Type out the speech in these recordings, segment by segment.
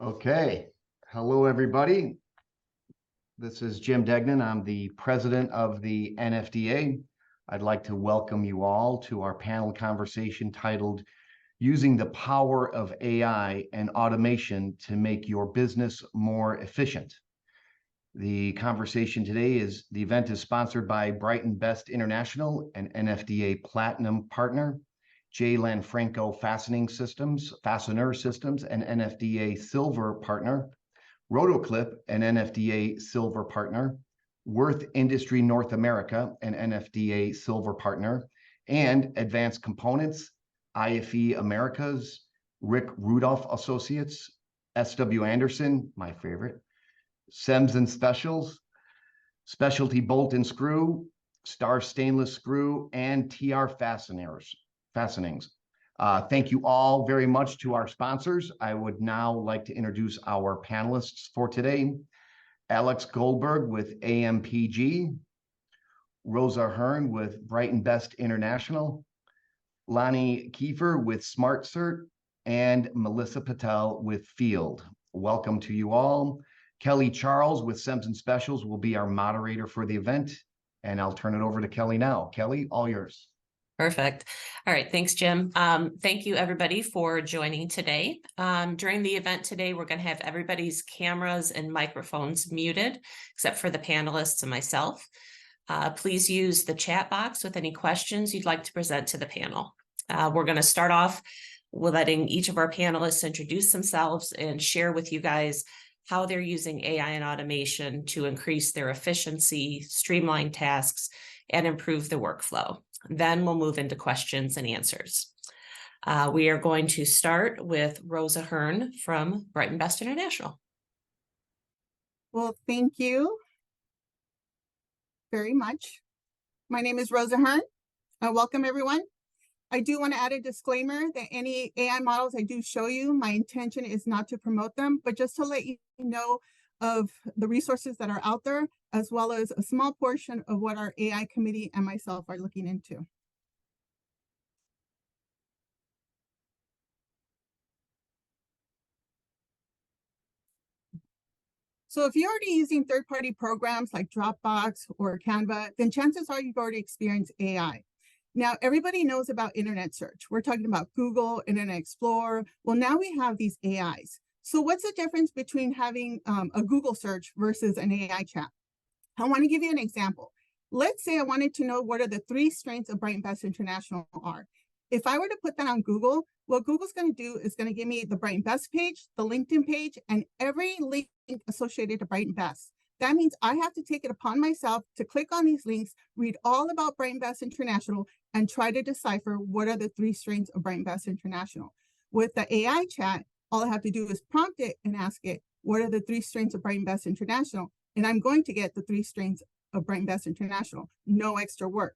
Okay. Hello, everybody. This is Jim Degnan. I'm the president of the NFDA. I'd like to welcome you all to our panel conversation titled Using the Power of AI and Automation to Make Your Business More Efficient. The conversation today the event is sponsored by Brighton-Best International, an NFDA Platinum partner, J. Lanfranco Fastener Systems, an NFDA Silver partner, Rotoclip, an NFDA Silver partner, Worth Industry North America, an NFDA Silver partner, and Advanced Components, IFE Americas, Rick Rudolph Associates, S.W. Anderson, my favorite, Sems and Specials, Specialty Bolt and Screw, Star Stainless Screw, and TR Fastenings. Thank you all very much to our sponsors. I would now like to introduce our panelists for today. Alex Goldberg with AMPG, Rosa Hearn with Brighton-Best International, Lonni Kiefer with SmartCert, and Melissa Patel with Field. Welcome to you all. Kelly Charles with Sems and Specials will be our moderator for the event, and I'll turn it over to Kelly now. Kelly, all yours. Perfect. All right. Thanks, Jim. Thank you, everybody, for joining today. During the event today, we're going to have everybody's cameras and microphones muted, except for the panelists and myself. Please use the chat box with any questions you'd like to present to the panel. We're going to start off with letting each of our panelists introduce themselves and share with you guys how they're using AI and automation to increase their efficiency, streamline tasks, and improve the workflow. Then we'll move into questions and answers. We are going to start with Rosa Hearn from Brighton-Best International. Well, thank you very much. My name is Rosa Hearn. Welcome, everyone. I do want to add a disclaimer that any AI models I do show you, my intention is not to promote them, but just to let you know of the resources that are out there, as well as a small portion of what our AI committee and myself are looking into. So if you're already using third-party programs like Dropbox or Canva, then chances are you've already experienced AI. Now, everybody knows about internet search. We're talking about Google, Internet Explorer. Well, now we have these AIs. So what's the difference between having a Google search versus an AI chat? I want to give you an example. Let's say I wanted to know what are the 3 strengths of Brighton-Best International are. If I were to put that on Google, what Google's going to do is going to give me the Brighton-Best page, the LinkedIn page, and every link associated to Brighton-Best. That means I have to take it upon myself to click on these links, read all about Brighton-Best International, and try to decipher what are the 3 strengths of Brighton-Best International. With the AI chat, all I have to do is prompt it and ask it, what are the 3 strengths of Brighton-Best International? And I'm going to get the 3 strengths of Brighton-Best International, no extra work.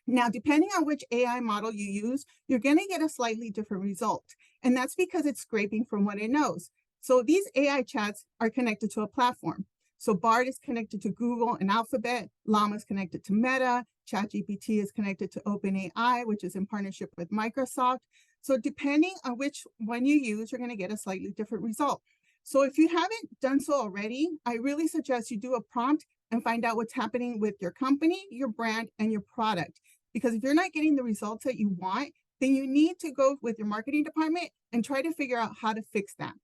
Now, depending on which AI model you use, you're going to get a slightly different result. And that's because it's scraping from what it knows. So these AI chats are connected to a platform. So BARD is connected to Google and Alphabet, Llama is connected to Meta, ChatGPT is connected to OpenAI, which is in partnership with Microsoft. So depending on which one you use, you're going to get a slightly different result. So if you haven't done so already, I really suggest you do a prompt and find out what's happening with your company, your brand, and your product. Because if you're not getting the results that you want, then you need to go with your marketing department and try to figure out how to fix that.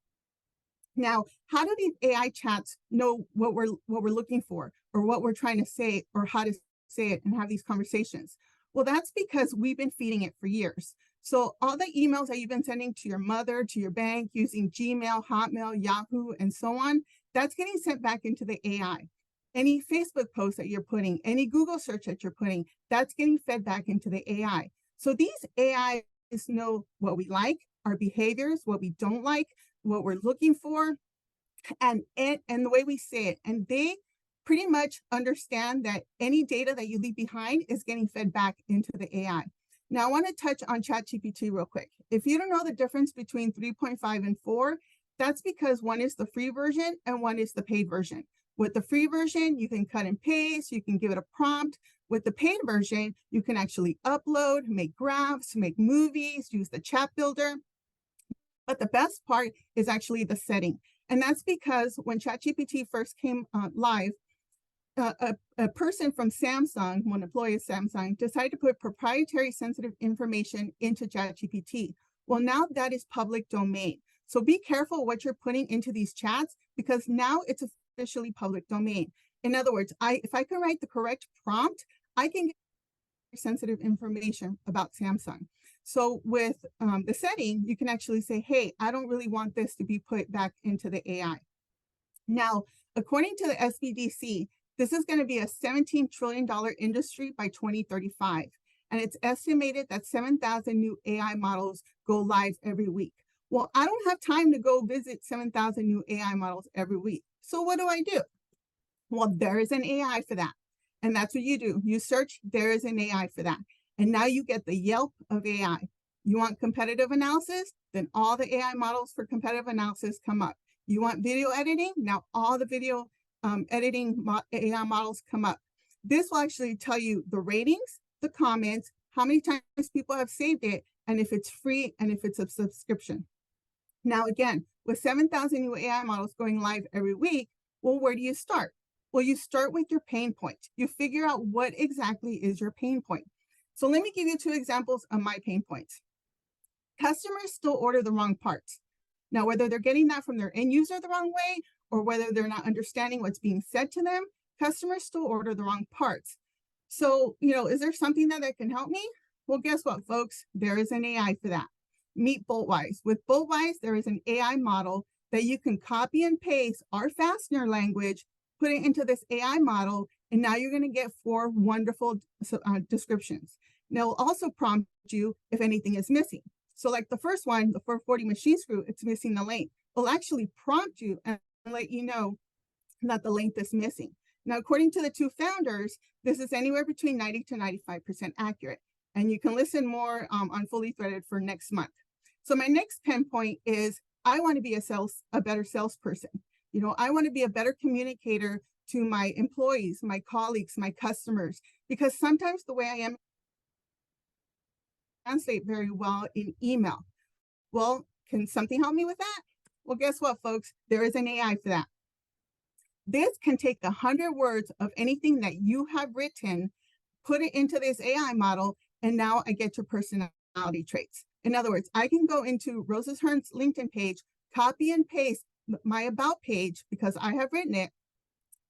Now, how do these AI chats know what we're looking for, or what we're trying to say, or how to say it and have these conversations? Well, that's because we've been feeding it for years. So all the emails that you've been sending to your mother, to your bank, using Gmail, Hotmail, Yahoo, and so on, that's getting sent back into the AI. Any Facebook post that you're putting, any Google search that you're putting, that's getting fed back into the AI. So these AIs know what we like, our behaviors, what we don't like, what we're looking for, and the way we say it. And they pretty much understand that any data that you leave behind is getting fed back into the AI. Now, I want to touch on ChatGPT real quick. If you don't know the difference between 3.5 and 4, that's because one is the free version and one is the paid version. With the free version, you can cut and paste, you can give it a prompt. With the paid version, you can actually upload, make graphs, make movies, use the chat builder. But the best part is actually the setting. And that's because when ChatGPT first came live, a person from Samsung, one employee of Samsung, decided to put proprietary sensitive information into ChatGPT. Well, now that is public domain. So be careful what you're putting into these chats, because now it's officially public domain. In other words, if I can write the correct prompt, I can get sensitive information about Samsung. So with the setting, you can actually say, hey, I don't really want this to be put back into the AI. Now, according to the SBDC, this is going to be a $17 trillion industry by 2035. And it's estimated that 7,000 new AI models go live every week. Well, I don't have time to go visit 7,000 new AI models every week. So what do? Well, there is an AI for that. And that's what you do. You search, there is an AI for that. And now you get the Yelp of AI. You want competitive analysis? Then all the AI models for competitive analysis come up. You want video editing? Now all the video editing AI models come up. This will actually tell you the ratings, the comments, how many times people have saved it, and if it's free and if it's a subscription. Now, again, with 7,000 new AI models going live every week, well, where do you start? Well, you start with your pain point. You figure out what exactly is your pain point. So let me give you 2 examples of my pain points. Customers still order the wrong parts. Now, whether they're getting that from their end user the wrong way, or whether they're not understanding what's being said to them, customers still order the wrong parts. So, is there something that can help me? Well, guess what, folks? There is an AI for that. Meet Boltwise. With Boltwise, there is an AI model that you can copy and paste our Fastener language, put it into this AI model, and now you're going to get 4 wonderful descriptions. Now, it'll also prompt you if anything is missing. So like the first one, the 440 machine screw, it's missing the length. It'll actually prompt you and let you know that the length is missing. Now, according to the 2 founders, this is anywhere between 90 to 95% accurate. And you can listen more on Fully Threaded for next month. So my next pinpoint is I want to be a better salesperson. I want to be a better communicator to my employees, my colleagues, my customers, because sometimes the way I am translate very well in email. Well, can something help me with that? Well, guess what, folks? There is an AI for that. This can take 100 words of anything that you have written, put it into this AI model, and now I get your personality traits. In other words, I can go into Rosa's Hearn's LinkedIn page, copy and paste my about page because I have written it,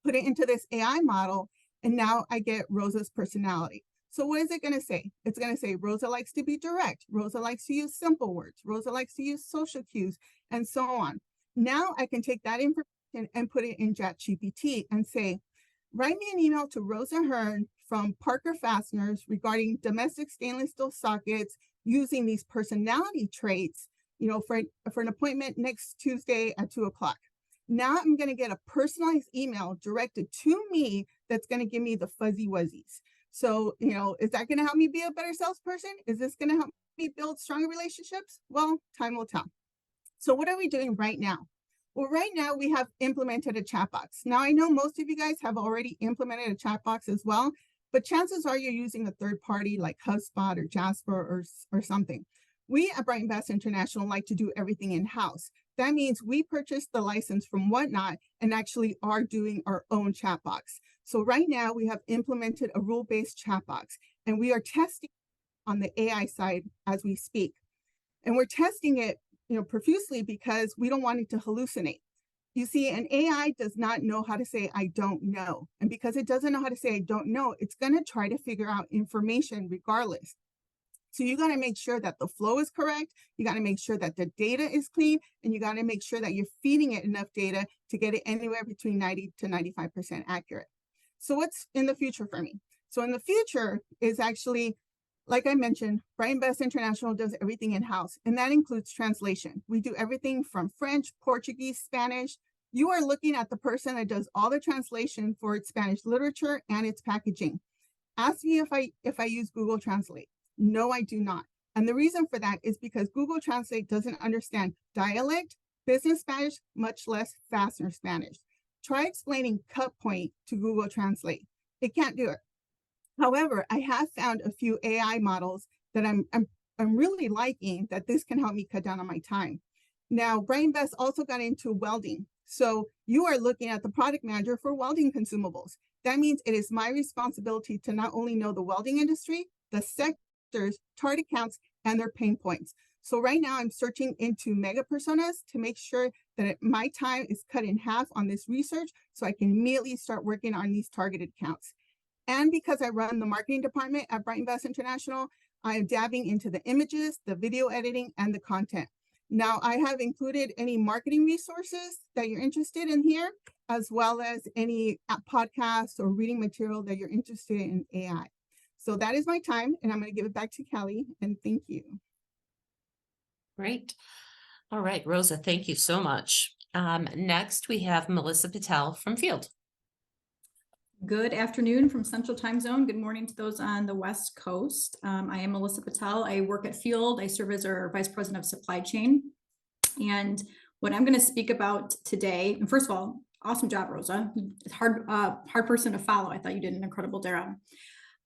put it into this AI model, and now I get Rosa's personality. So what is it going to say? It's going to say Rosa likes to be direct. Rosa likes to use simple words. Rosa likes to use social cues, and so on. Now I can take that information and put it in ChatGPT and say, write me an email to Rosa Hearn from Parker Fasteners regarding domestic stainless steel sockets using these personality traits, for an appointment next Tuesday at 2 o'clock. Now I'm going to get a personalized email directed to me that's going to give me the fuzzy wuzzies. So, is that going to help me be a better salesperson? Is this going to help me build stronger relationships? Well, time will tell. So what are we doing right now? Well, right now we have implemented a chat box. Now I know most of you guys have already implemented a chat box as well, but chances are you're using a third party like HubSpot or Jasper or something. We at Brighton-Best International like to do everything in-house. That means we purchase the license from Whatnot and actually are doing our own chat box. So right now we have implemented a rule-based chat box, and we are testing on the AI side as we speak. And we're testing it, profusely because we don't want it to hallucinate. You see, an AI does not know how to say, I don't know. And because it doesn't know how to say, I don't know, it's going to try to figure out information regardless. So you got to make sure that the flow is correct. You got to make sure that the data is clean, and you got to make sure that you're feeding it enough data to get it anywhere between 90 to 95% accurate. So what's in the future for me? So in the future is actually, like I mentioned, Brighton-Best International does everything in-house, and that includes translation. We do everything from French, Portuguese, Spanish. You are looking at the person that does all the translation for its Spanish literature and its packaging. Ask me if I use Google Translate. No, I do not. And the reason for that is because Google Translate doesn't understand dialect, business Spanish, much less Fastener Spanish. Try explaining cut point to Google Translate. It can't do it. However, I have found a few AI models that I'm really liking, that this can help me cut down on my time. Now, Brighton-Best also got into welding. So you are looking at the product manager for welding consumables. That means it is my responsibility to not only know the welding industry, the sectors, target accounts, and their pain points. So right now I'm searching into mega personas to make sure that my time is cut in half on this research so I can immediately start working on these targeted accounts. And because I run the marketing department at Brighton-Best International, I am dabbing into the images, the video editing, and the content. Now, I have included any marketing resources that you're interested in here, as well as any podcasts or reading material that you're interested in AI. So that is my time, and I'm going to give it back to Kelly, and thank you. Great. All right, Rosa, thank you so much. Next, we have Melissa Patel from Field. Good afternoon from Central Time Zone. Good morning to those on the West Coast. I am Melissa Patel. I work at Field. I serve as our Vice President of Supply Chain. And what I'm going to speak about today, and first of all, awesome job, Rosa. It's hard person to follow. I thought you did an incredible job.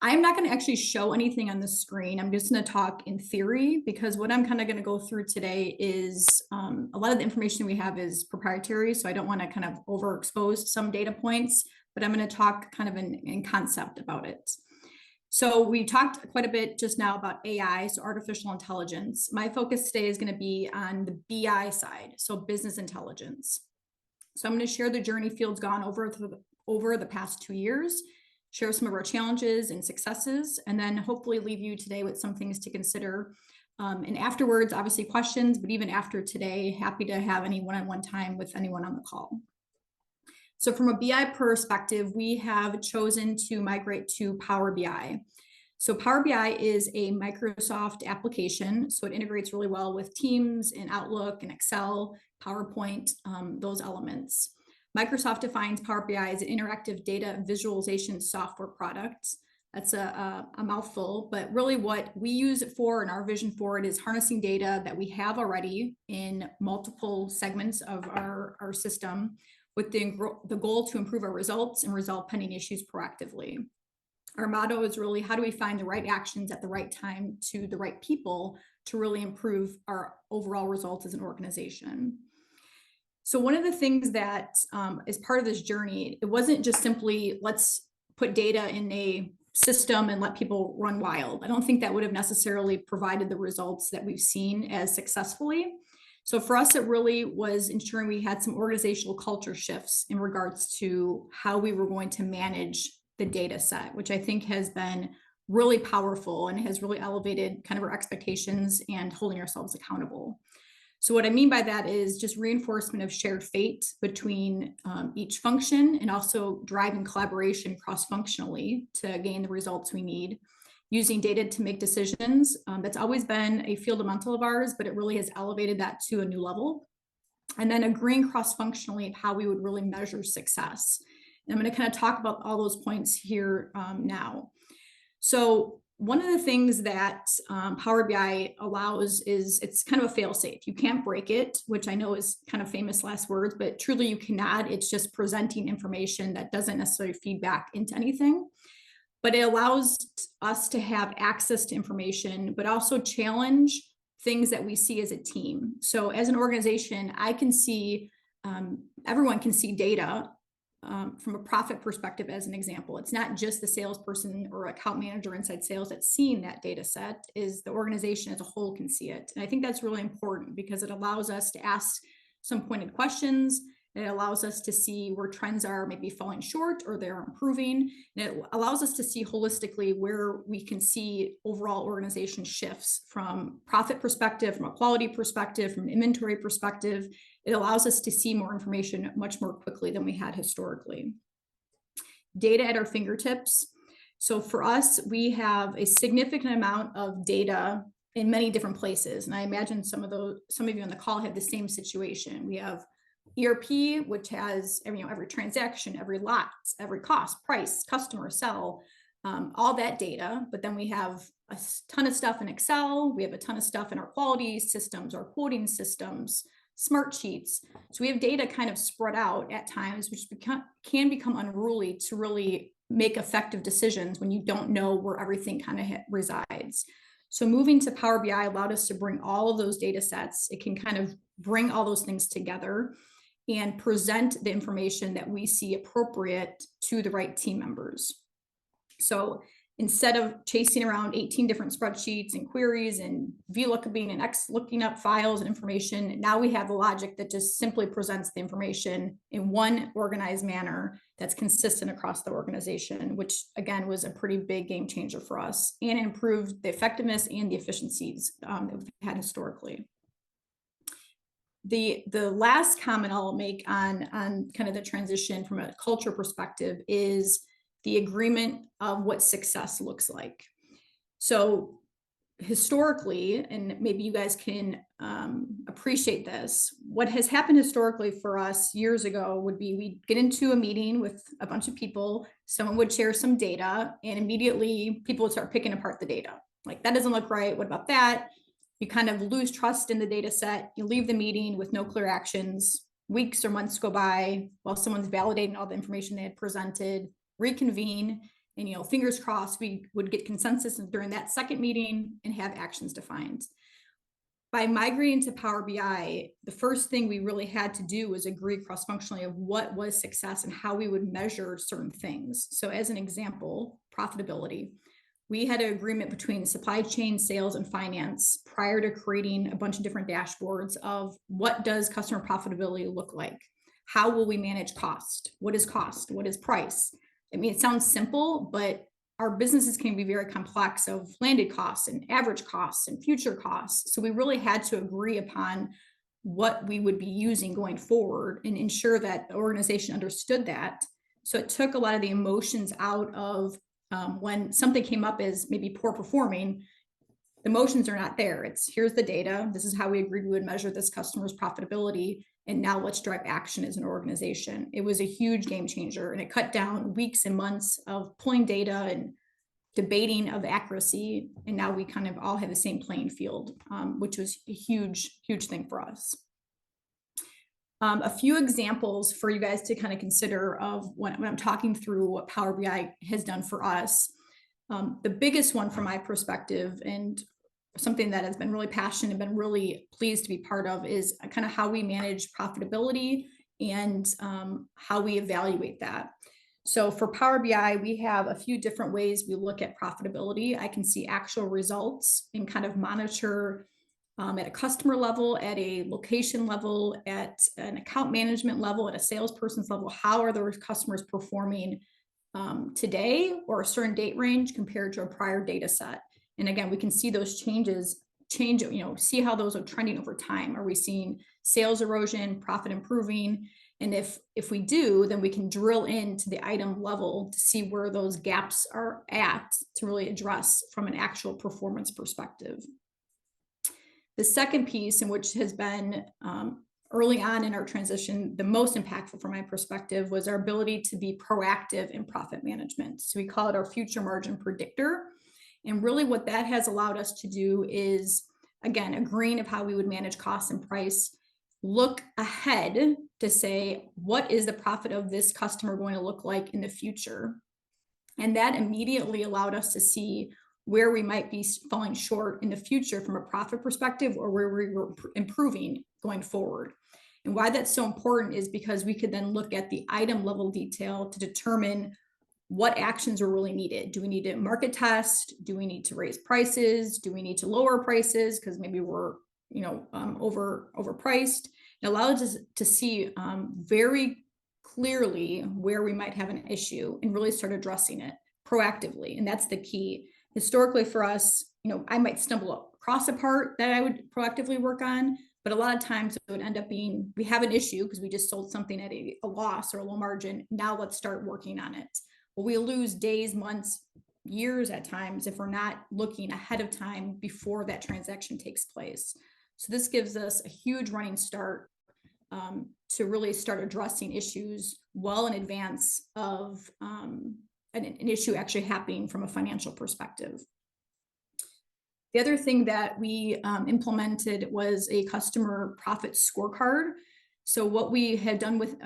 I'm not going to actually show anything on the screen. I'm just going to talk in theory, because what I'm kind of going to go through today is a lot of the information we have is proprietary. So I don't want to kind of overexpose some data points, but I'm going to talk kind of in concept about it. So we talked quite a bit just now about AI, so artificial intelligence. My focus today is going to be on the BI side, so business intelligence. So I'm going to share the journey Field's gone over the past 2 years, share some of our challenges and successes, and then hopefully leave you today with some things to consider. And afterwards, obviously questions, but even after today, happy to have any one-on-one time with anyone on the call. So from a BI perspective, we have chosen to migrate to Power BI. So Power BI is a Microsoft application. So it integrates really well with Teams and Outlook and Excel, PowerPoint, those elements. Microsoft defines Power BI as an interactive data visualization software product. That's a mouthful, but really what we use it for and our vision for it is harnessing data that we have already in multiple segments of our system, with the goal to improve our results and resolve pending issues proactively. Our motto is really, how do we find the right actions at the right time to the right people to really improve our overall results as an organization? So one of the things that is part of this journey, it wasn't just simply, let's put data in a system and let people run wild. I don't think that would have necessarily provided the results that we've seen as successfully. So for us, it really was ensuring we had some organizational culture shifts in regards to how we were going to manage the data set, which I think has been really powerful and has really elevated kind of our expectations and holding ourselves accountable. So what I mean by that is just reinforcement of shared fate between each function, and also driving collaboration cross-functionally to gain the results we need. Using data to make decisions. That's always been a fundamental of ours, but it really has elevated that to a new level. And then agreeing cross-functionally of how we would really measure success. And I'm going to kind of talk about all those points here now. So one of the things that Power BI allows is it's kind of a fail-safe. You can't break it, which I know is kind of famous last words, but truly you cannot. It's just presenting information that doesn't necessarily feed back into anything. But it allows us to have access to information, but also challenge things that we see as a team. So as an organization, I can see, everyone can see data from a profit perspective, as an example. It's not just the salesperson or account manager inside sales that's seeing that data set, is the organization as a whole can see it. And I think that's really important because it allows us to ask some pointed questions. It allows us to see where trends are maybe falling short or they're improving. And it allows us to see holistically where we can see overall organization shifts from profit perspective, from a quality perspective, from an inventory perspective. It allows us to see more information much more quickly than we had historically. Data at our fingertips. So for us, we have a significant amount of data in many different places. And I imagine some of you on the call have the same situation. We have ERP, which has every transaction, every lot, every cost, price, customer, sell, all that data. But then we have a ton of stuff in Excel. We have a ton of stuff in our quality systems, our quoting systems, smart sheets. So we have data kind of spread out at times, which can become unruly to really make effective decisions when you don't know where everything kind of resides. So moving to Power BI allowed us to bring all of those data sets. It can kind of bring all those things together and present the information that we see appropriate to the right team members. So instead of chasing around 18 different spreadsheets and queries and VLOOKUPing and looking up files and information, now we have a logic that just simply presents the information in one organized manner that's consistent across the organization, which again was a pretty big game changer for us and improved the effectiveness and the efficiencies that we've had historically. The last comment I'll make on kind of the transition from a culture perspective is the agreement of what success looks like. So historically, and maybe you guys can appreciate this, what has happened historically for us years ago would be we'd get into a meeting with a bunch of people, someone would share some data, and immediately people would start picking apart the data. Like, that doesn't look right, what about that? You kind of lose trust in the data set, you leave the meeting with no clear actions, weeks or months go by while someone's validating all the information they had presented, reconvene, and fingers crossed we would get consensus during that second meeting and have actions defined. By migrating to Power BI, the first thing we really had to do was agree cross-functionally of what was success and how we would measure certain things. So as an example, profitability. We had an agreement between supply chain, sales, and finance prior to creating a bunch of different dashboards of what does customer profitability look like? How will we manage cost? What is cost? What is price? I mean, it sounds simple, but our businesses can be very complex of landed costs and average costs and future costs. So we really had to agree upon what we would be using going forward and ensure that the organization understood that. So it took a lot of the emotions out of when something came up as maybe poor performing, the emotions are not there. It's here's the data. This is how we agreed we would measure this customer's profitability. And now let's drive action as an organization. It was a huge game changer, and it cut down weeks and months of pulling data and debating of accuracy. And now we kind of all have the same playing field, which was a huge, huge thing for us. A few examples for you guys to kind of consider of when I'm talking through what Power BI has done for us. The biggest one from my perspective, and something that has been really passionate and been really pleased to be part of, is kind of how we manage profitability and how we evaluate that. So for Power BI, we have a few different ways we look at profitability. I can see actual results and kind of monitor at a customer level, at a location level, at an account management level, at a salesperson's level. How are those customers performing today or a certain date range compared to a prior data set? And again, we can see those changes see how those are trending over time. Are we seeing sales erosion, profit improving? And if we do, then we can drill into the item level to see where those gaps are at to really address from an actual performance perspective. The second piece, and which has been early on in our transition, the most impactful from my perspective, was our ability to be proactive in profit management. So we call it our future margin predictor. And really what that has allowed us to do is, again, agreeing of how we would manage cost and price, look ahead to say, what is the profit of this customer going to look like in the future? And that immediately allowed us to see where we might be falling short in the future from a profit perspective, or where we were improving going forward. And why that's so important is because we could then look at the item level detail to determine what actions are really needed. Do we need to market test? Do we need to raise prices? Do we need to lower prices because maybe we're overpriced? It allows us to see very clearly where we might have an issue and really start addressing it proactively. And that's the key. Historically for us, I might stumble across a part that I would proactively work on, but a lot of times it would end up being, we have an issue because we just sold something at a loss or a low margin. Now let's start working on it. Well, we lose days, months, years at times if we're not looking ahead of time before that transaction takes place. So this gives us a huge running start to really start addressing issues well in advance of an issue actually happening from a financial perspective. The other thing that we implemented was a customer profit scorecard. So what we had done with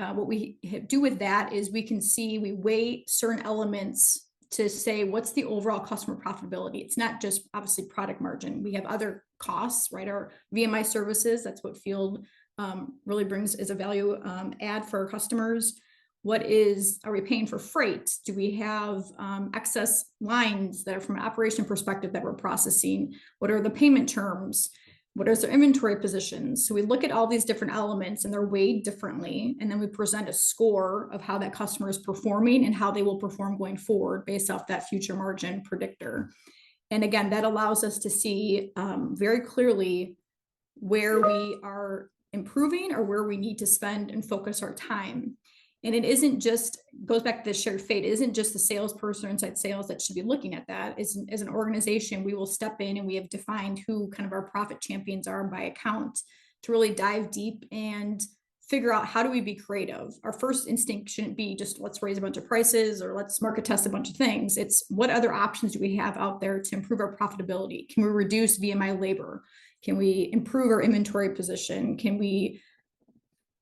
do with that is we weigh certain elements to say what's the overall customer profitability. It's not just obviously product margin. We have other costs, right? Our VMI services, that's what Field really brings as a value add for our customers. Are we paying for freight? Do we have excess lines that are from an operation perspective that we're processing? What are the payment terms? What is their inventory positions? So we look at all these different elements and they're weighed differently. And then we present a score of how that customer is performing and how they will perform going forward based off that future margin predictor. And again, that allows us to see very clearly where we are improving or where we need to spend and focus our time. And it isn't just, goes back to the shared fate, it isn't just the salesperson or inside sales that should be looking at that. As an organization, we will step in and we have defined who kind of our profit champions are by account to really dive deep and figure out how do we be creative. Our first instinct shouldn't be just let's raise a bunch of prices or let's market test a bunch of things. It's what other options do we have out there to improve our profitability? Can we reduce VMI labor? Can we improve our inventory position? Can we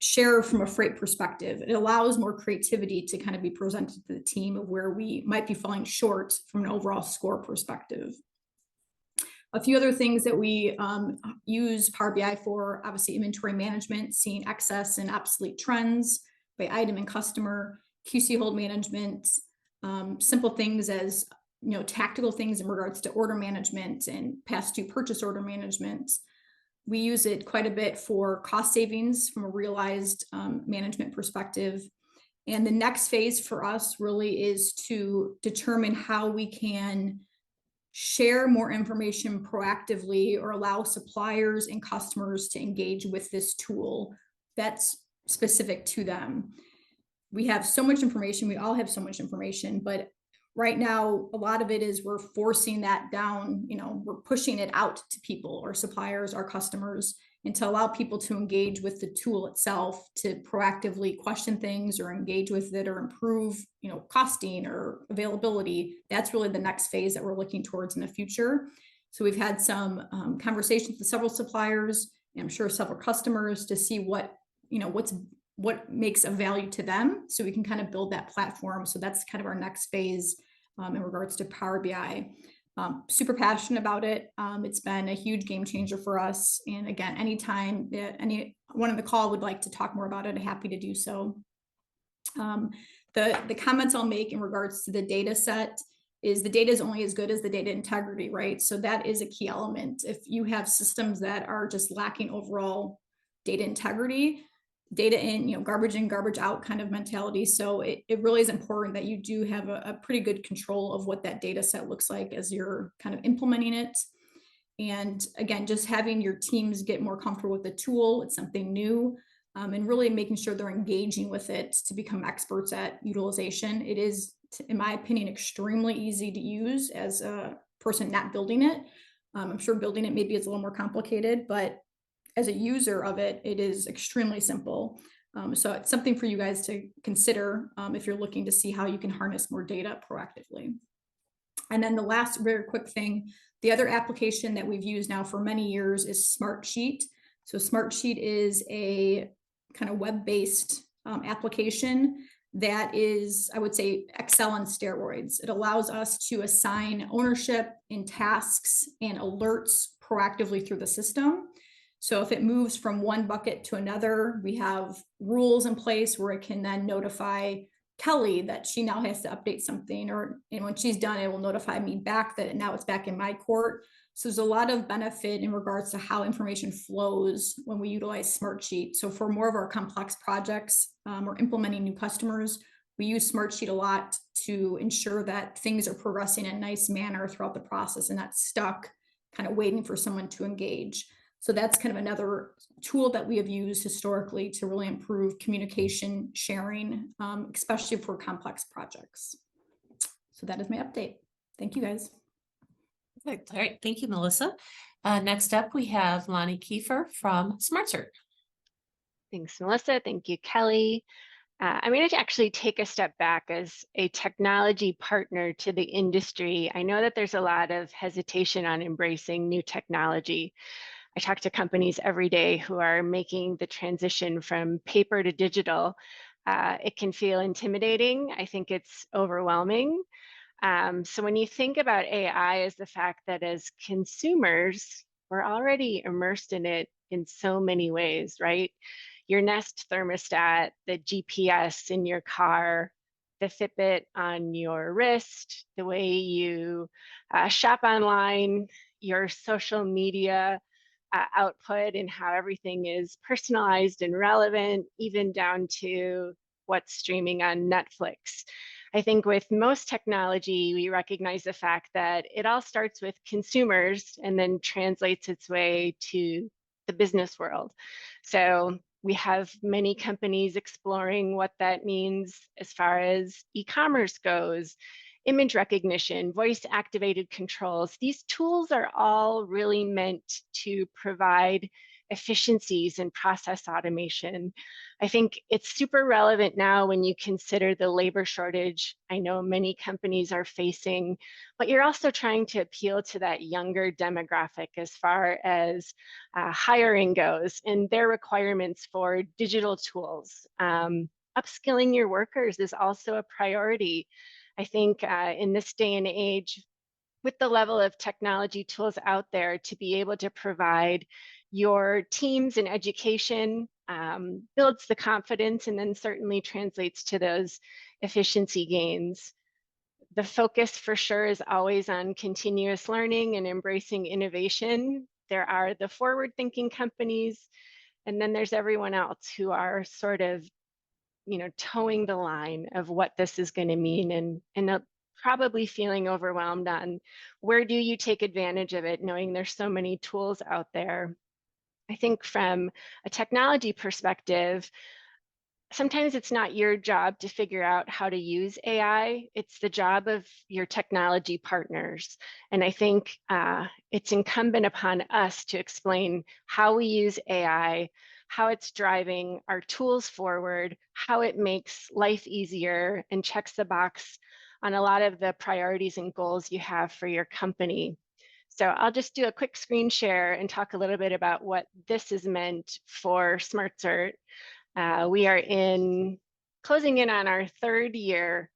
share from a freight perspective? It allows more creativity to kind of be presented to the team of where we might be falling short from an overall score perspective. A few other things that we use Power BI for, obviously inventory management, seeing excess and obsolete trends by item and customer, QC hold management, simple things as tactical things in regards to order management and past due purchase order management. We use it quite a bit for cost savings from a realized management perspective. And the next phase for us really is to determine how we can share more information proactively or allow suppliers and customers to engage with this tool that's specific to them. We have so much information. We all have so much information, but right now, a lot of it is we're forcing that down, we're pushing it out to people, our suppliers, our customers, and to allow people to engage with the tool itself, to proactively question things or engage with it or improve, costing or availability. That's really the next phase that we're looking towards in the future. So we've had some conversations with several suppliers, and I'm sure several customers to see what makes a value to them, so we can kind of build that platform. So that's kind of our next phase in regards to Power BI. Super passionate about it. It's been a huge game changer for us. And again, anytime anyone on the call would like to talk more about it, I'm happy to do so. The comments I'll make in regards to the data set is the data is only as good as the data integrity, right? So that is a key element. If you have systems that are just lacking overall data integrity, data in, garbage in, garbage out kind of mentality. So it really is important that you do have a pretty good control of what that data set looks like as you're kind of implementing it. And again, just having your teams get more comfortable with the tool, it's something new, and really making sure they're engaging with it to become experts at utilization. It is, in my opinion, extremely easy to use as a person not building it. I'm sure building it maybe is a little more complicated, but as a user of it, it is extremely simple. So it's something for you guys to consider if you're looking to see how you can harness more data proactively. And then the last very quick thing, the other application that we've used now for many years is SmartSheet. So SmartSheet is a kind of web-based application that is, I would say, Excel on steroids. It allows us to assign ownership in tasks and alerts proactively through the system. So if it moves from one bucket to another, we have rules in place where it can then notify Kelly that she now has to update something, and when she's done, it will notify me back that now it's back in my court. So there's a lot of benefit in regards to how information flows when we utilize SmartSheet. So for more of our complex projects or implementing new customers, we use SmartSheet a lot to ensure that things are progressing in a nice manner throughout the process and not stuck kind of waiting for someone to engage. So that's kind of another tool that we have used historically to really improve communication sharing, especially for complex projects. So that is my update. Thank you, guys. Perfect. All right. Thank you, Melissa. Next up, we have Lonni Kiefer from SmartCert. Thanks, Melissa. Thank you, Kelly. I'm going to actually take a step back as a technology partner to the industry. I know that there's a lot of hesitation on embracing new technology. I talk to companies every day who are making the transition from paper to digital. It can feel intimidating. I think it's overwhelming. So when you think about AI as the fact that as consumers, we're already immersed in it in so many ways, right? Your Nest thermostat, the GPS in your car, the Fitbit on your wrist, the way you shop online, your social media output, and how everything is personalized and relevant, even down to what's streaming on Netflix. I think with most technology, we recognize the fact that it all starts with consumers and then translates its way to the business world. So we have many companies exploring what that means as far as e-commerce goes, image recognition, voice activated controls. These tools are all really meant to provide efficiencies and process automation. I think it's super relevant now when you consider the labor shortage I know many companies are facing, but you're also trying to appeal to that younger demographic as far as hiring goes and their requirements for digital tools. Upskilling your workers is also a priority. I think in this day and age, with the level of technology tools out there, to be able to provide your teams in education builds the confidence and then certainly translates to those efficiency gains. The focus for sure is always on continuous learning and embracing innovation. There are the forward-thinking companies, and then there's everyone else who are sort of, towing the line of what this is going to mean, and probably feeling overwhelmed on where do you take advantage of it, knowing there's so many tools out there. I think from a technology perspective, sometimes it's not your job to figure out how to use AI. It's the job of your technology partners. And I think it's incumbent upon us to explain how we use AI, how it's driving our tools forward, how it makes life easier and checks the box on a lot of the priorities and goals you have for your company. So I'll just do a quick screen share and talk a little bit about what this is meant for SmartCert. We are closing in on our third year,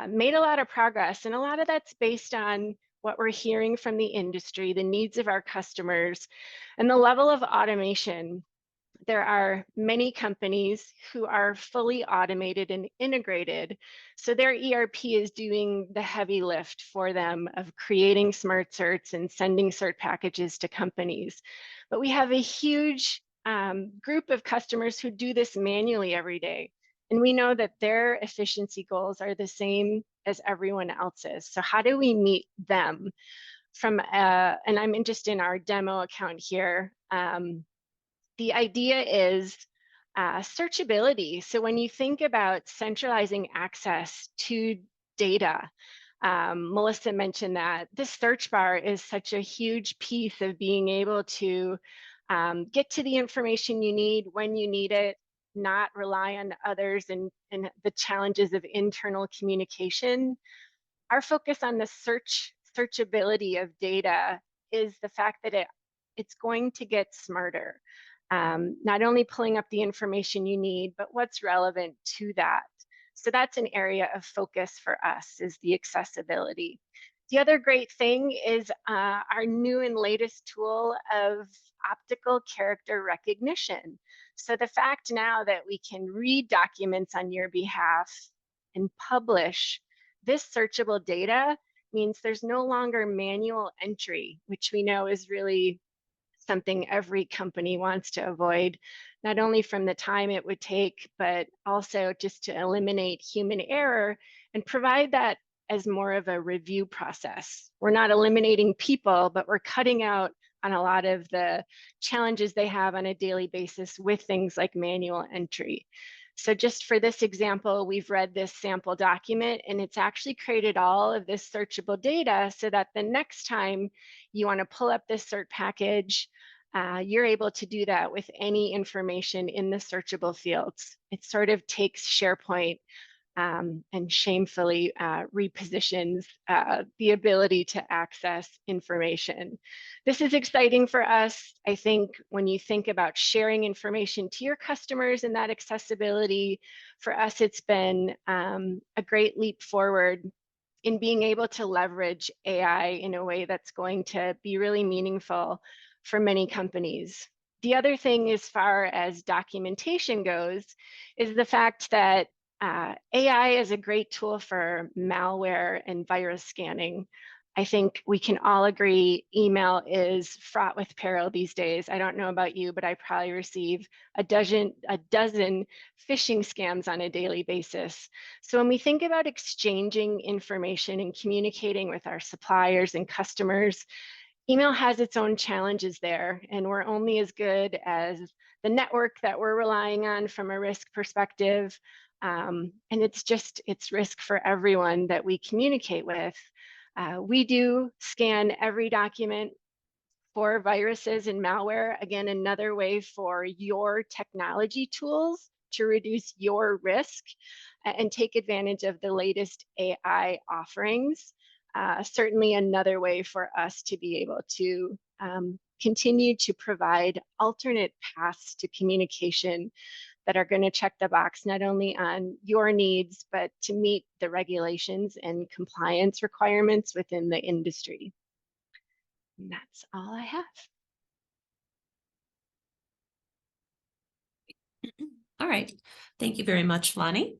made a lot of progress, and a lot of that's based on what we're hearing from the industry, the needs of our customers, and the level of automation. There are many companies who are fully automated and integrated, so their ERP is doing the heavy lift for them of creating smart certs and sending cert packages to companies. But we have a huge group of customers who do this manually every day, and we know that their efficiency goals are the same as everyone else's. So how do we meet them? And I'm just in our demo account here. The idea is searchability. So when you think about centralizing access to data, Melissa mentioned that this search bar is such a huge piece of being able to get to the information you need when you need it, not rely on others and the challenges of internal communication. Our focus on the searchability of data is the fact that it's going to get smarter. Not only pulling up the information you need, but what's relevant to that. So that's an area of focus for us, is the accessibility. The other great thing is our new and latest tool of optical character recognition. So the fact now that we can read documents on your behalf and publish this searchable data means there's no longer manual entry, which we know is really something every company wants to avoid, not only from the time it would take, but also just to eliminate human error and provide that as more of a review process. We're not eliminating people, but we're cutting out on a lot of the challenges they have on a daily basis with things like manual entry. So just for this example, we've read this sample document, and it's actually created all of this searchable data so that the next time you want to pull up this cert package, you're able to do that with any information in the searchable fields. It sort of takes SharePoint and shamefully repositions the ability to access information. This is exciting for us. I think when you think about sharing information to your customers and that accessibility, for us, it's been a great leap forward in being able to leverage AI in a way that's going to be really meaningful for many companies. The other thing as far as documentation goes is the fact that AI is a great tool for malware and virus scanning. I think we can all agree email is fraught with peril these days. I don't know about you, but I probably receive a dozen phishing scams on a daily basis. So when we think about exchanging information and communicating with our suppliers and customers, email has its own challenges there, and we're only as good as the network that we're relying on from a risk perspective. And it's risk for everyone that we communicate with. We do scan every document for viruses and malware. Again, another way for your technology tools to reduce your risk and take advantage of the latest AI offerings. Certainly another way for us to be able to continue to provide alternate paths to communication that are going to check the box not only on your needs, but to meet the regulations and compliance requirements within the industry. And that's all I have. All right, thank you very much, Lonni.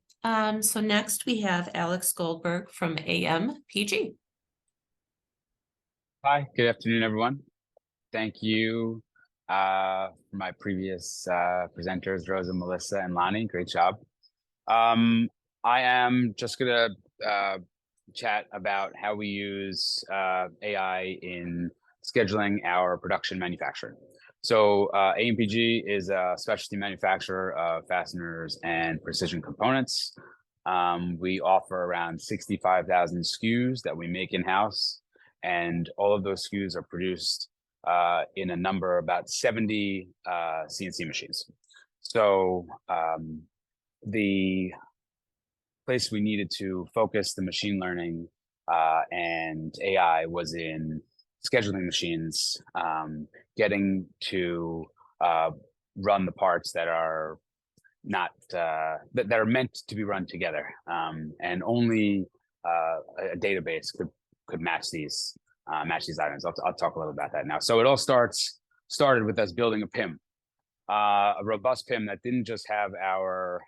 So next we have Alex Goldberg from AMPG. Hi, good afternoon, everyone. Thank you for my previous presenters, Rosa, Melissa, and Lonni. Great job. I am just going to chat about how we use AI in scheduling our production manufacturing. So AMPG is a specialty manufacturer of fasteners and precision components. We offer around 65,000 SKUs that we make in-house, and all of those SKUs are produced in a number about 70 CNC machines. So the place we needed to focus the machine learning and AI was in scheduling machines, getting to run the parts that are not that are meant to be run together, and only a database could match these items. I'll talk a little about that now. So it all started with us building a PIM, a robust PIM that didn't just have our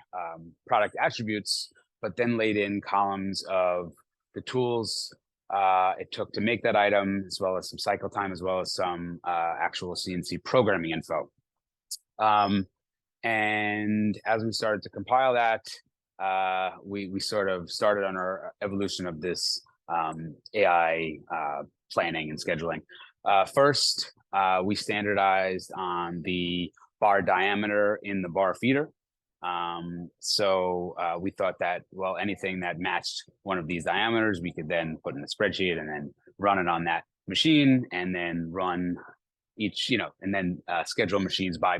product attributes, but then laid in columns of the tools it took to make that item, as well as some cycle time, as well as some actual CNC programming info. And as we started to compile that, we sort of started on our evolution of this AI planning and scheduling. First, we standardized on the bar diameter in the bar feeder. So we thought that, well, anything that matched one of these diameters, we could then put in a spreadsheet and then run it on that machine, and then run each, and then schedule machines by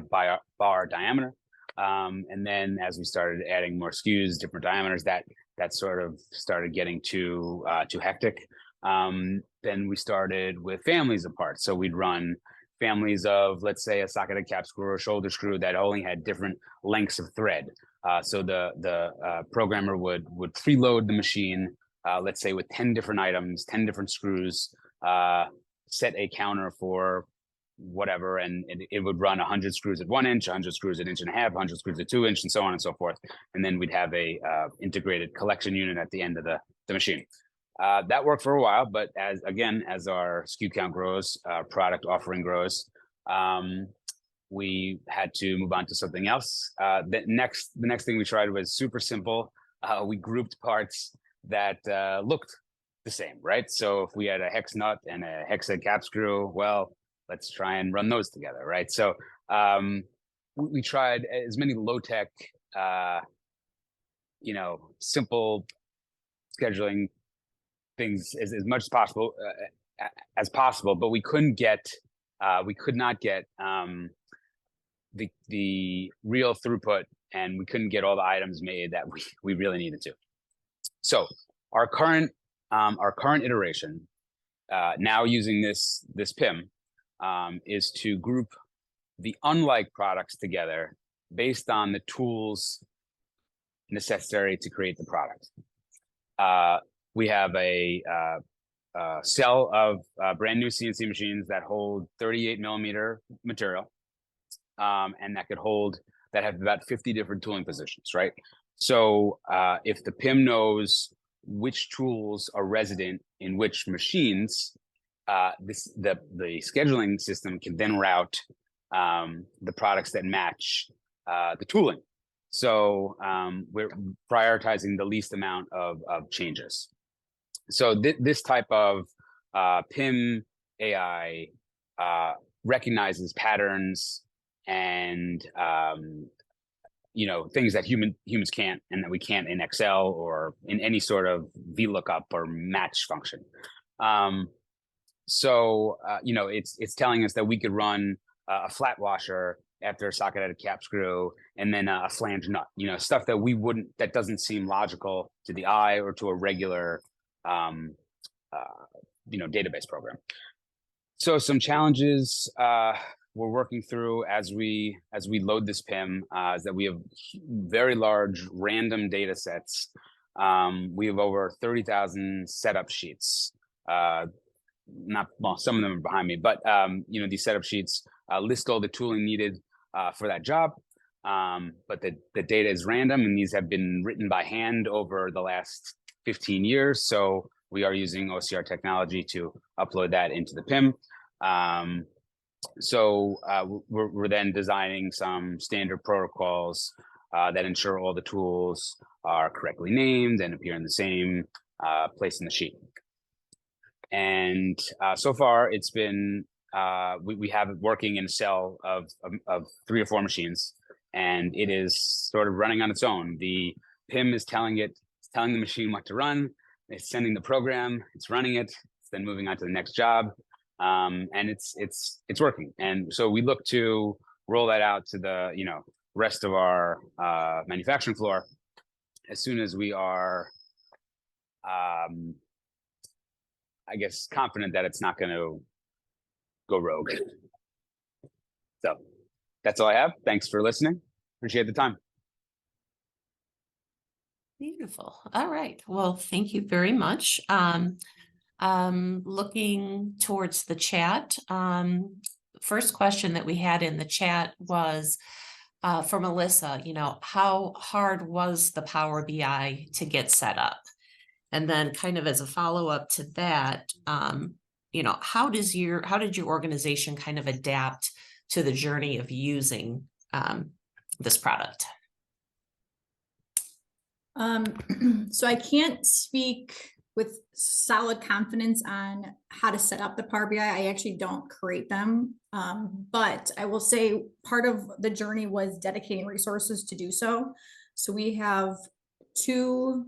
bar diameter. And then as we started adding more SKUs, different diameters, that sort of started getting too hectic. Then we started with families of parts. So we'd run families of, let's say, a socketed cap screw or shoulder screw that only had different lengths of thread. So the programmer would preload the machine, let's say with 10 different items, 10 different screws, set a counter for whatever, and it would run 100 screws at 1 inch, 100 screws at 1.5 inches, 100 screws at 2 inches, and so on and so forth. And then we'd have a integrated collection unit at the end of the machine. That worked for a while, but as our SKU count grows, product offering grows, we had to move on to something else. The next thing we tried was super simple. We grouped parts that looked the same, right? So if we had a hex nut and a hex-head cap screw, well, let's try and run those together, right? So we tried as many low-tech, simple scheduling things as much as possible, but we could not get the real throughput, and we couldn't get all the items made that we really needed to. So our current iteration, now using this PIM, is to group the unlike products together based on the tools necessary to create the product. We have a cell of brand new CNC machines that hold 38 millimeter material. and that have about 50 different tooling positions, right? So if the PIM knows which tools are resident in which machines, the scheduling system can then route the products that match the tooling. So we're prioritizing the least amount of changes. So this type of PIM AI recognizes patterns and things that humans can't, and that we can't in Excel or in any sort of VLOOKUP or match function. It's telling us that we could run a flat washer after a socket-headed cap screw, and then a flange nut, stuff that that doesn't seem logical to the eye or to a regular, database program. So some challenges we're working through as we load this PIM is that we have very large random data sets. We have over 30,000 setup sheets. Some of them are behind me, but these setup sheets list all the tooling needed for that job. But the data is random, and these have been written by hand over the last 15 years. So we are using OCR technology to upload that into the PIM. We're then designing some standard protocols that ensure all the tools are correctly named and appear in the same place in the sheet. And so far, it's been we have it working in a cell of 3 or 4 machines, and it is sort of running on its own. The PIM is telling the machine what to run. It's sending the program. It's running it. It's then moving on to the next job, and it's working. And so we look to roll that out to the rest of our manufacturing floor as soon as we are, confident that it's not going to go rogue. So that's all I have. Thanks for listening. Appreciate the time. Beautiful. All right. Well, thank you very much. Looking towards the chat, first question that we had in the chat was for Melissa, how hard was the Power BI to get set up? And then kind of as a follow-up to that, how did your organization kind of adapt to the journey of using this product? So I can't speak with solid confidence on how to set up the Power BI. I actually don't create them. But I will say part of the journey was dedicating resources to do so. So we have 2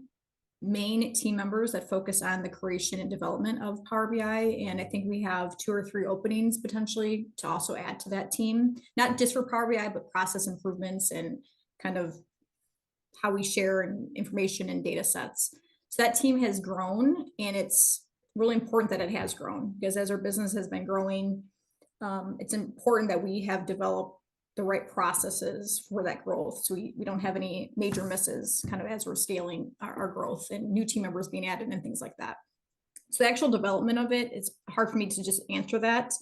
main team members that focus on the creation and development of Power BI. And I think we have 2 or 3 openings potentially to also add to that team, not just for Power BI, but process improvements and kind of how we share information and data sets. So that team has grown, and it's really important that it has grown, because as our business has been growing, it's important that we have developed the right processes for that growth, so we don't have any major misses kind of as we're scaling our growth and new team members being added and things like that. So the actual development of it, it's hard for me to just answer that.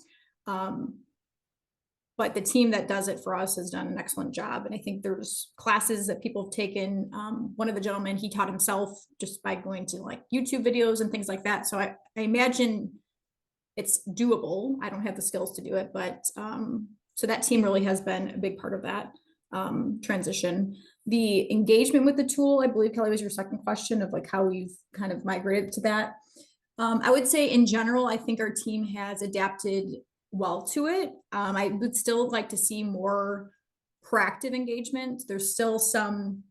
But the team that does it for us has done an excellent job. And I think there's classes that people have taken. One of the gentlemen, he taught himself just by going to like YouTube videos and things like that. So I imagine it's doable. I don't have the skills to do it, but so that team really has been a big part of that transition. The engagement with the tool, I believe, Kelly, was your second question of like how we've kind of migrated to that. I would say in general, I think our team has adapted well to it. I would still like to see more proactive engagement. There's still some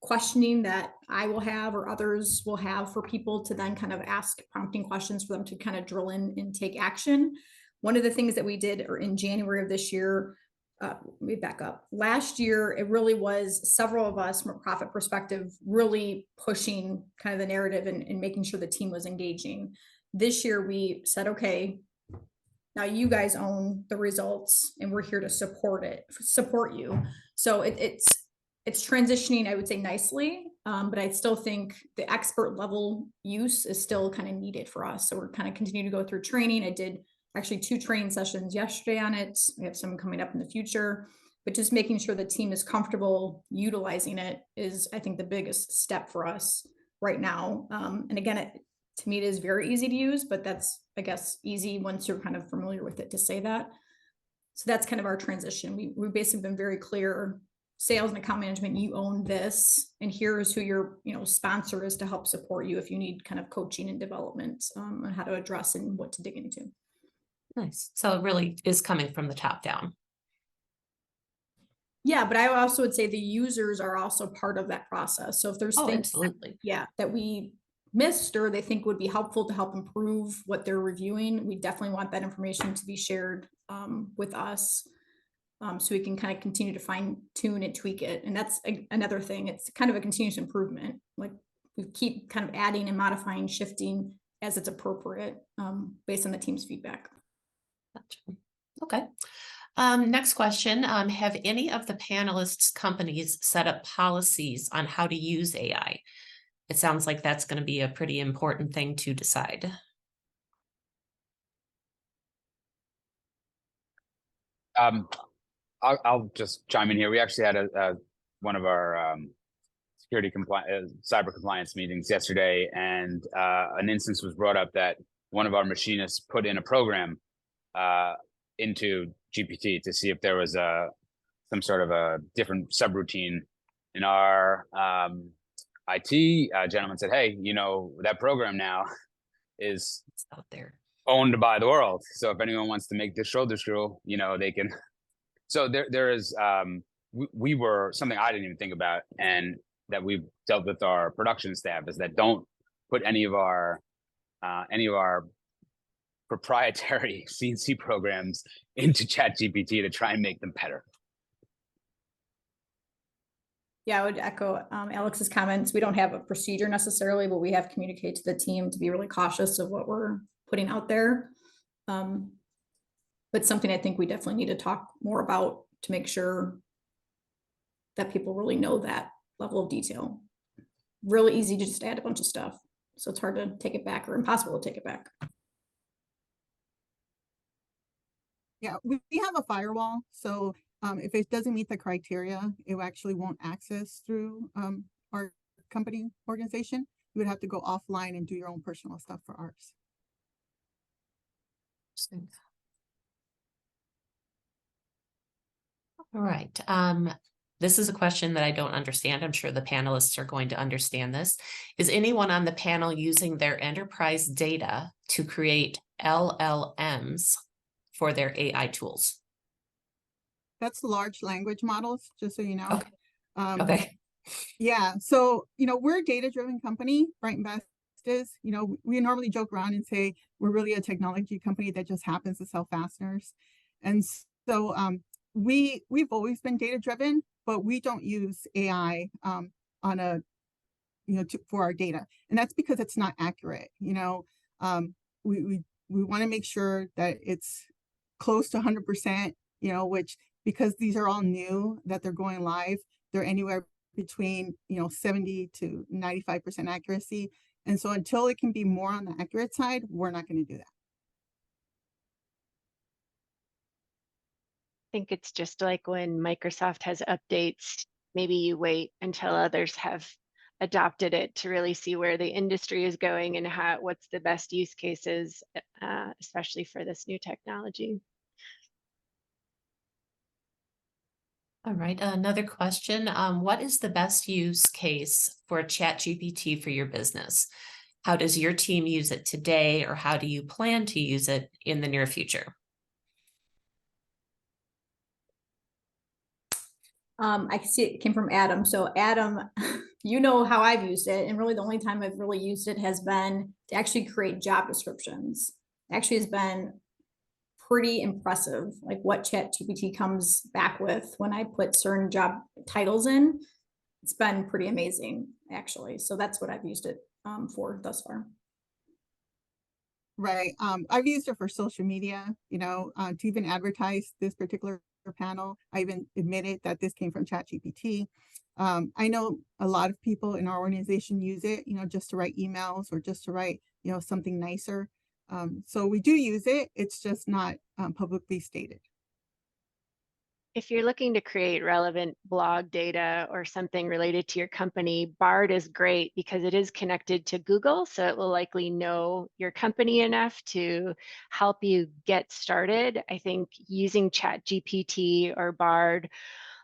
questioning that I will have or others will have for people to then kind of ask prompting questions for them to kind of drill in and take action. One of the things that we did in January of this year, let me back up. Last year, it really was several of us from a profit perspective really pushing kind of the narrative and making sure the team was engaging. This year, we said, okay, now you guys own the results and we're here to support you. So it's transitioning, I would say, nicely, but I still think the expert level use is still kind of needed for us. So we're kind of continuing to go through training. I did actually 2 training sessions yesterday on it. We have some coming up in the future, but just making sure the team is comfortable utilizing it is, I think, the biggest step for us right now. And again, to me, it is very easy to use, but that's, I guess, easy once you're kind of familiar with it to say that. So that's kind of our transition. We've basically been very clear, sales and account management, you own this, and here's who your sponsor is to help support you if you need kind of coaching and development on how to address and what to dig into. Nice. So it really is coming from the top down. Yeah, but I also would say the users are also part of that process. So if there's things Absolutely. that we missed or they think would be helpful to help improve what they're reviewing, we definitely want that information to be shared with us, so we can kind of continue to fine tune and tweak it. And that's another thing. It's kind of a continuous improvement. Like we keep kind of adding and modifying, shifting as it's appropriate, based on the team's feedback. Gotcha. Okay. Next question. Have any of the panelists' companies set up policies on how to use AI? It sounds like that's going to be a pretty important thing to decide. I'll just chime in here. We actually had one of our cyber compliance meetings yesterday, and an instance was brought up that one of our machinists put in a program into GPT to see if there was some sort of a different subroutine. In our IT gentleman said, "Hey, that program now is out there, owned by the world. So if anyone wants to make this shoulder screw, they can." So there is we were something I didn't even think about, and that we've dealt with our production staff, is that don't put any of our proprietary CNC programs into ChatGPT to try and make them better. Yeah, I would echo Alex's comments. We don't have a procedure necessarily, but we have communicated to the team to be really cautious of what we're putting out there. But something I think we definitely need to talk more about to make sure that people really know that level of detail. Really easy to just add a bunch of stuff. So it's hard to take it back, or impossible to take it back. Yeah, we have a firewall. So if it doesn't meet the criteria, it actually won't access through our company organization. You would have to go offline and do your own personal stuff for ours. All right. This is a question that I don't understand. I'm sure the panelists are going to understand this. Is anyone on the panel using their enterprise data to create LLMs for their AI tools? That's large language models, just so you know. Okay. Okay. Yeah, so, we're a data-driven company, Brighton-Best is, we normally joke around and say we're really a technology company that just happens to sell fasteners. And so we've always been data-driven, but we don't use AI on for our data. And that's because it's not accurate. We want to make sure that it's close to 100%, which, because these are all new, that they're going live, they're anywhere between 70 to 95% accuracy. And so until it can be more on the accurate side, we're not going to do that. I think it's just like when Microsoft has updates, maybe you wait until others have adopted it to really see where the industry is going and what's the best use cases, especially for this new technology. All right, another question. What is the best use case for ChatGPT for your business? How does your team use it today, or how do you plan to use it in the near future? I can see it came from Adam. So Adam, how I've used it, and really the only time I've really used it has been to actually create job descriptions. It actually has been pretty impressive, like what ChatGPT comes back with when I put certain job titles in. It's been pretty amazing, actually. So that's what I've used it for thus far. Right. I've used it for social media, to even advertise this particular panel. I even admitted that this came from ChatGPT. I know a lot of people in our organization use it, just to write emails or just to write, something nicer. So we do use it. It's just not publicly stated. If you're looking to create relevant blog data or something related to your company, Bard is great because it is connected to Google. So it will likely know your company enough to help you get started. I think using ChatGPT or Bard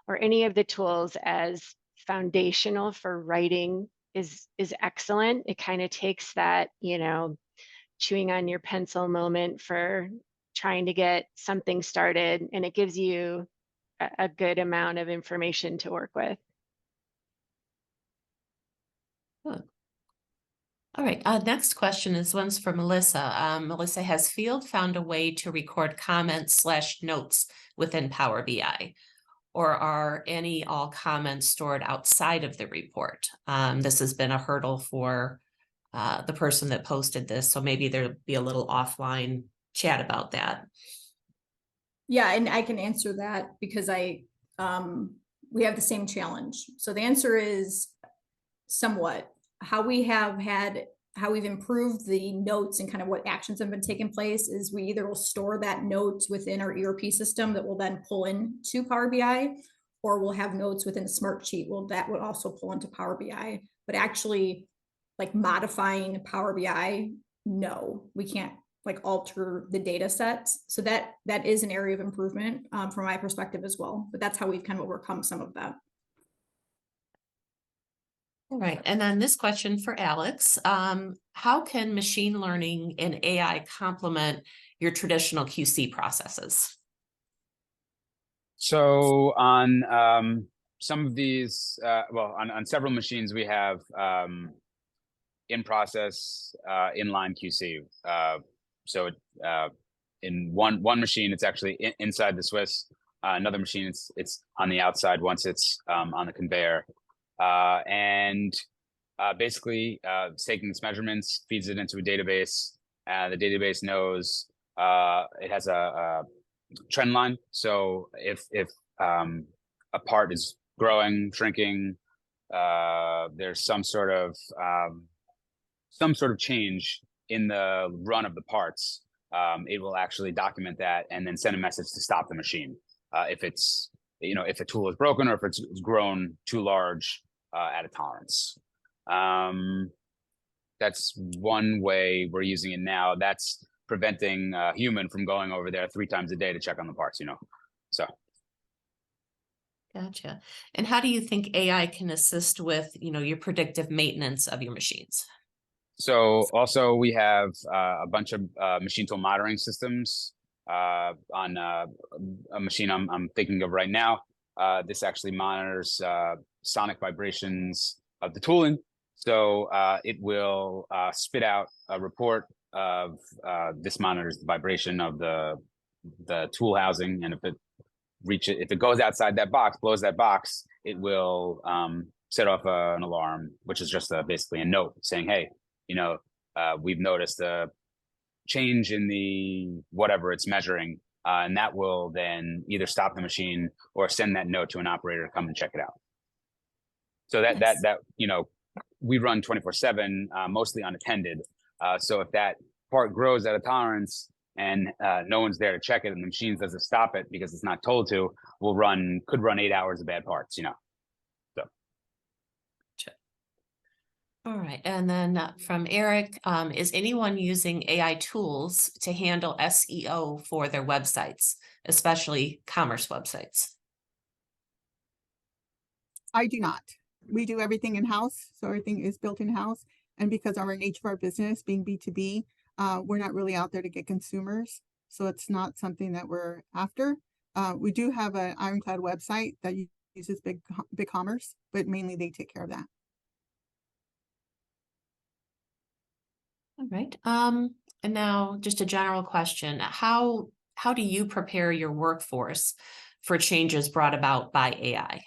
or any of the tools as foundational for writing is excellent. It kind of takes that, you know, chewing on your pencil moment for trying to get something started, and it gives you a good amount of information to work with. Good. All right, next question is one's for Melissa. Melissa, has Field found a way to record comments/notes within Power BI? Or are all comments stored outside of the report? This has been a hurdle for the person that posted this, so maybe there'll be a little offline chat about that. Yeah, and I can answer that because we have the same challenge. So the answer is somewhat. How we've improved the notes and kind of what actions have been taking place is we either will store that notes within our ERP system that will then pull into Power BI, or we'll have notes within a Smartsheet. Well, that would also pull into Power BI, but actually like modifying Power BI, no, we can't like alter the data sets. So that is an area of improvement from my perspective as well, but that's how we've kind of overcome some of that. All right, and then this question for Alex. How can machine learning and AI complement your traditional QC processes? So on some of these, on several machines, we have in process, inline QC. So in one machine, it's actually inside the Swiss. Another machine, it's on the outside once it's on the conveyor. Basically it's taking its measurements, feeds it into a database. The database knows it has a trend line. So if a part is growing, shrinking, there's some sort of change in the run of the parts, it will actually document that and then send a message to stop the machine. If it's, if a tool is broken or if it's grown too large at a tolerance. That's one way we're using it now. That's preventing a human from going over there 3 times a day to check on the parts, so. Gotcha. And how do you think AI can assist with, your predictive maintenance of your machines? So also we have a bunch of machine tool monitoring systems on a machine I'm thinking of right now. This actually monitors sonic vibrations of the tooling. So it will spit out a report of this monitors the vibration of the tool housing, and if it goes outside that box, blows that box, it will set off an alarm, which is just basically a note saying, hey, we've noticed a change in the whatever it's measuring, and that will then either stop the machine or send that note to an operator to come and check it out. So that we run 24/7, mostly unattended. So if that part grows at a tolerance and no one's there to check it and the machine doesn't stop it because it's not told to, could run 8 hours of bad parts, So. All right, and then from Eric, is anyone using AI tools to handle SEO for their websites, especially commerce websites? I do not. We do everything in-house, so everything is built in-house. And because of our nature of our business being B2B, we're not really out there to get consumers. So it's not something that we're after. We do have an ironclad website that uses BigCommerce, but mainly they take care of that. All right. And now just a general question. How do you prepare your workforce for changes brought about by AI?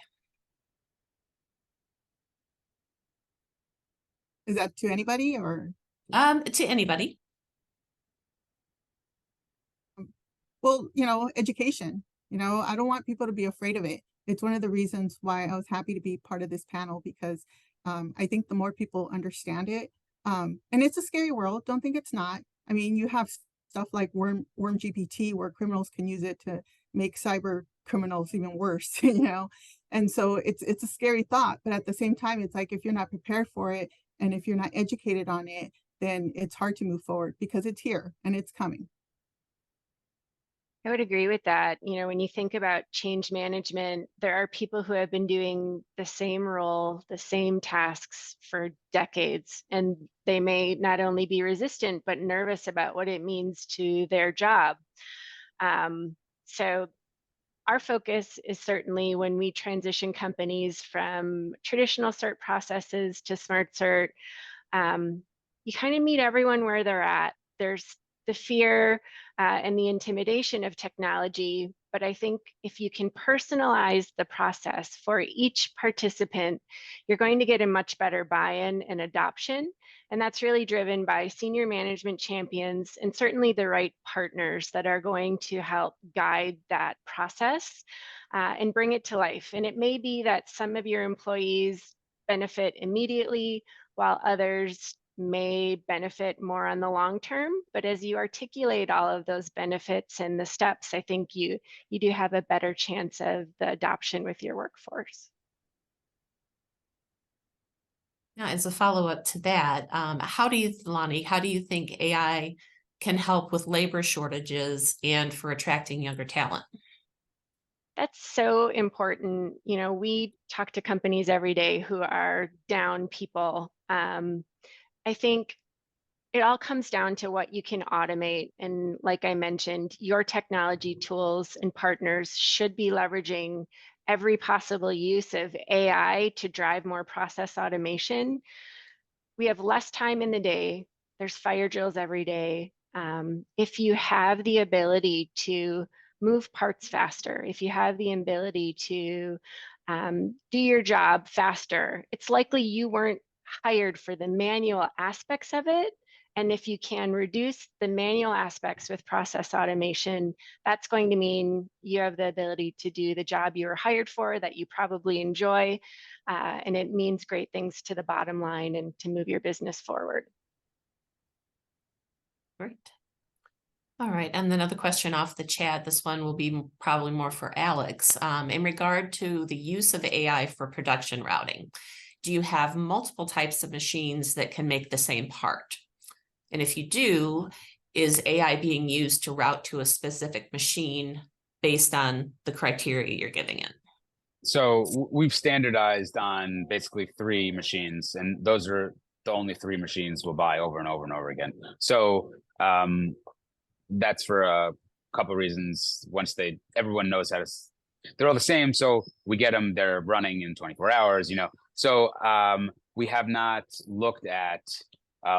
Is that to anybody or? To anybody. Well, education, I don't want people to be afraid of it. It's one of the reasons why I was happy to be part of this panel, because I think the more people understand it, and it's a scary world. Don't think it's not. I mean, you have stuff like Worm GPT where criminals can use it to make cyber criminals even worse, you know? And so it's a scary thought, but at the same time, it's like if you're not prepared for it and if you're not educated on it, then it's hard to move forward because it's here and it's coming. I would agree with that. You know, when you think about change management, there are people who have been doing the same role, the same tasks for decades, and they may not only be resistant, but nervous about what it means to their job. So our focus is certainly when we transition companies from traditional cert processes to SmartCert, you kind of meet everyone where they're at. There's the fear and the intimidation of technology, but I think if you can personalize the process for each participant, you're going to get a much better buy-in and adoption. And that's really driven by senior management champions and certainly the right partners that are going to help guide that process and bring it to life. And it may be that some of your employees benefit immediately while others may benefit more on the long term. But as you articulate all of those benefits and the steps, I think you do have a better chance of the adoption with your workforce. Now, as a follow-up to that, Lonni, how do you think AI can help with labor shortages and for attracting younger talent? That's so important. You know, we talk to companies every day who are down people. I think it all comes down to what you can automate. And like I mentioned, your technology tools and partners should be leveraging every possible use of AI to drive more process automation. We have less time in the day. There's fire drills every day. If you have the ability to move parts faster, if you have the ability to do your job faster, it's likely you weren't hired for the manual aspects of it. And if you can reduce the manual aspects with process automation, that's going to mean you have the ability to do the job you were hired for that you probably enjoy. And it means great things to the bottom line and to move your business forward. Great. All right, and another question off the chat. This one will be probably more for Alex. In regard to the use of AI for production routing, do you have multiple types of machines that can make the same part? And if you do, is AI being used to route to a specific machine based on the criteria you're giving it? So we've standardized on basically 3 machines, and those are the only 3 machines we'll buy over and over and over again. So that's for a couple of reasons. Once everyone knows how to, they're all the same. So we get them, they're running in 24 hours, you know. So we have not looked at,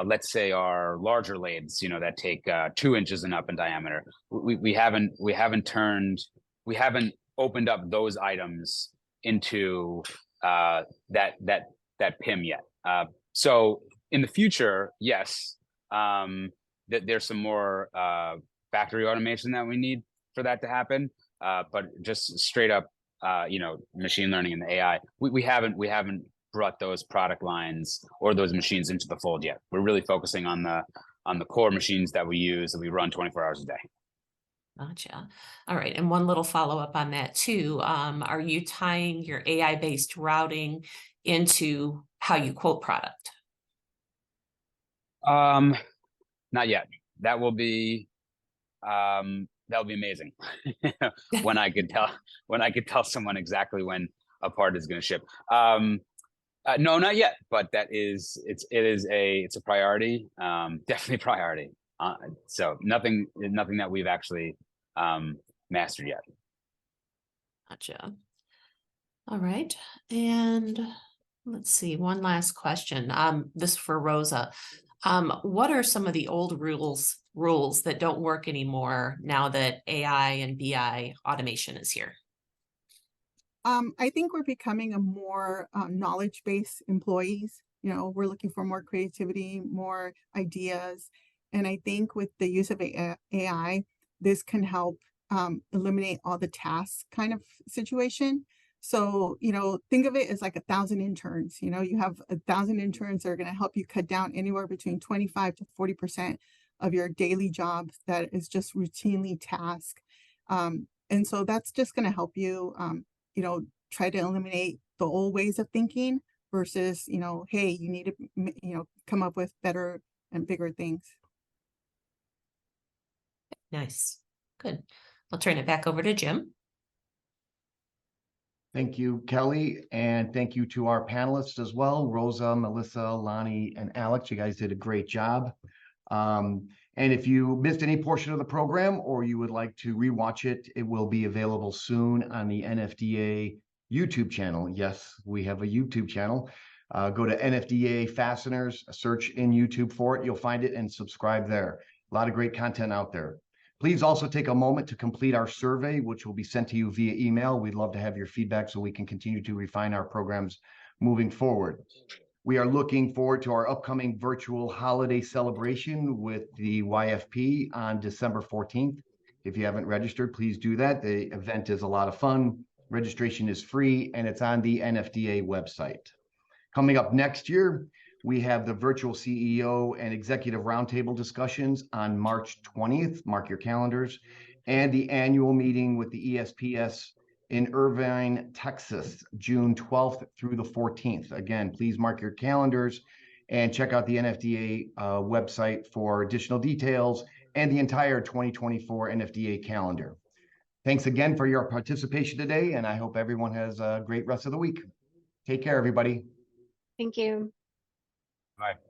let's say, our larger lathes, you know, that take 2 inches and up in diameter. We haven't opened up those items into that PIM yet. So in the future, yes, there's some more factory automation that we need for that to happen. But just straight up, you know, machine learning and the AI, we haven't brought those product lines or those machines into the fold yet. We're really focusing on the core machines that we use, that we run 24 hours a day. Gotcha. All right. And one little follow-up on that too. Are you tying your AI-based routing into how you quote product? Not yet. That will be amazing. when I could tell someone exactly when a part is going to ship. No, not yet, but it's a priority. Definitely a priority. So nothing that we've actually mastered yet. Gotcha. All right. And let's see, one last question. This for Rosa. What are some of the old rules that don't work anymore now that AI and BI automation is here? I think we're becoming a more knowledge-based employees. You know, we're looking for more creativity, more ideas. And I think with the use of AI, this can help eliminate all the tasks kind of situation. So, you know, think of it as like 1,000 interns. You know, you have 1,000 interns that are going to help you cut down anywhere between 25 to 40% of your daily job that is just routinely tasked. And so that's just going to help you, you know, try to eliminate the old ways of thinking versus, you know, hey, you need to, you know, come up with better and bigger things. Nice. Good. I'll turn it back over to Jim. Thank you, Kelly, and thank you to our panelists as well, Rosa, Melissa, Lonni, and Alex. You guys did a great job. And if you missed any portion of the program or you would like to rewatch it, it will be available soon on the NFDA YouTube channel. Yes, we have a YouTube channel. Go to NFDA Fasteners, search in YouTube for it. You'll find it and subscribe there. A lot of great content out there. Please also take a moment to complete our survey, which will be sent to you via email. We'd love to have your feedback so we can continue to refine our programs moving forward. We are looking forward to our upcoming virtual holiday celebration with the YFP on December 14th. If you haven't registered, please do that. The event is a lot of fun. Registration is free and it's on the NFDA website. Coming up next year, we have the virtual CEO and executive roundtable discussions on March 20th, mark your calendars, and the annual meeting with the ESPS in Irvine, Texas, June 12th through the 14th. Again, please mark your calendars and check out the NFDA website for additional details and the entire 2024 NFDA calendar. Thanks again for your participation today, and I hope everyone has a great rest of the week. Take care, everybody. Thank you. Bye.